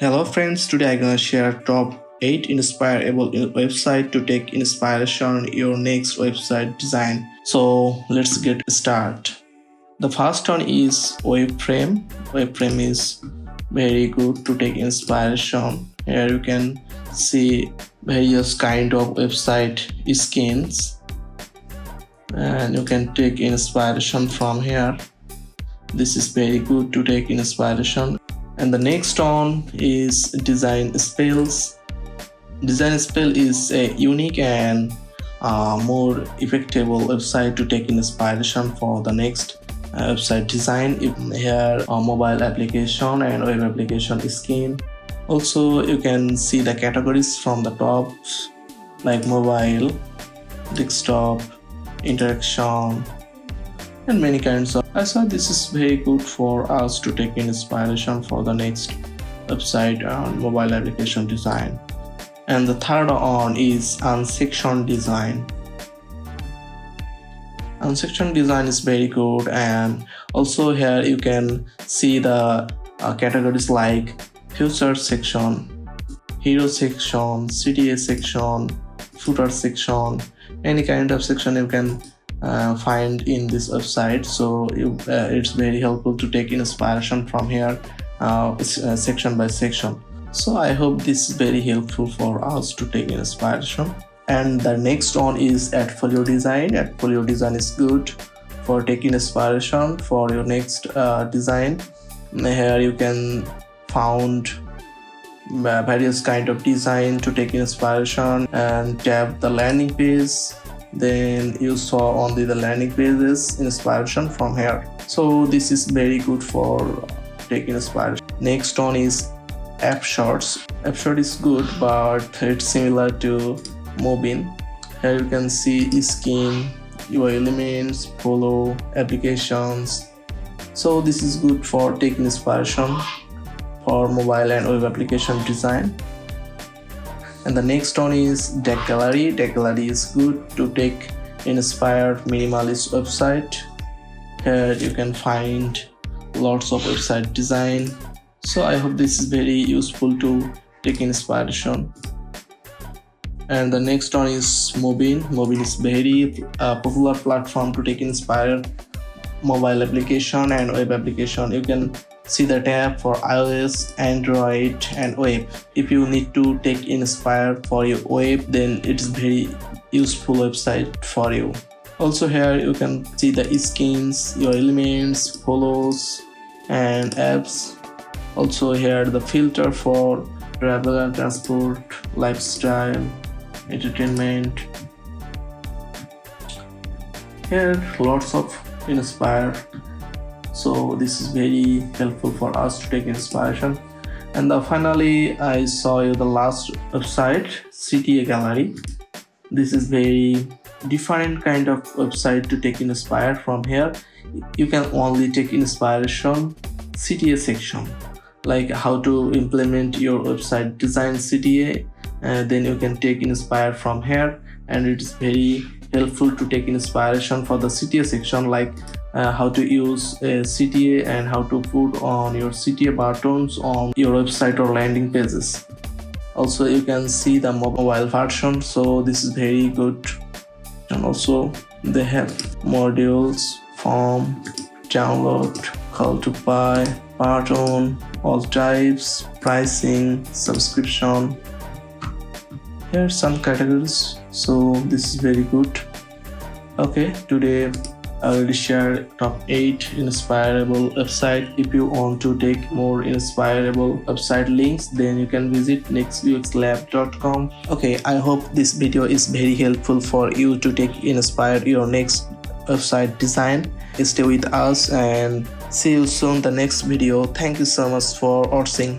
Hello friends, today I'm gonna share top 8 inspirable website to take inspiration your next website design. So let's get started. The first one is WebFrame. WebFrame is very good to take inspiration. Here you can see various kind of website skins and you can take inspiration from here. This is very good to take inspiration. And the next one is Design Spells. Design Spell is a unique and more effective website to take inspiration for the next website design. Here mobile application and web application skin. Also you can see the categories from the top like mobile, desktop, interaction, and many kinds of. I thought this is very good for us to take inspiration for the next website and mobile application design. And the third one is unsection design. Unsection design is very good, and also here you can see the categories like future section, hero section, CTA section, footer section, any kind of section you can find in this website. So it's very helpful to take inspiration from here section by section. So I hope this is very helpful for us to take inspiration. And the next one is Adfolio design. Adfolio design is good for taking inspiration for your next design. Here you can found various kind of design to take inspiration and tap the landing page. Then you saw only the landing pages inspiration from here. So this is very good for taking inspiration. Next one is app shots. App shot is good, but it's similar to Mobin. Here you can see skin, UI elements, follow, applications. So this is good for taking inspiration for mobile and web application design. And the next one is Deck Gallery. Deck Gallery is good to take inspired minimalist website. Here you can find lots of website design. So I hope this is very useful to take inspiration. And the next one is Mobin. Mobin is very popular platform to take inspired mobile application and web application. You can see the tab for iOS, Android, and web. If you need to take inspired for your web, then it's very useful website for you. Also here you can see the skins, your elements, follows, and apps. Also here the filter for travel and transport, lifestyle, entertainment. Here lots of inspire. So this is very helpful for us to take inspiration. And finally I saw you the last website, CTA Gallery. This is very different kind of website to take inspired from. Here you can only take inspiration CTA section, like how to implement your website design CTA, and then you can take inspired from here. And it's very helpful to take inspiration for the CTA section, like how to use a CTA and how to put on your CTA buttons on your website or landing pages. Also you can see the mobile version, so this is very good. And also they have modules, form, download, call to buy, button, all types, pricing, subscription. Here are some categories, so this is very good. Okay, today I will share top 8 inspirable website. If you want to take more inspirable website links, then you can visit nexuxlab.com. Okay, I hope this video is very helpful for you to take inspired your next website design. Stay with us and see you soon the next video. Thank you so much for watching.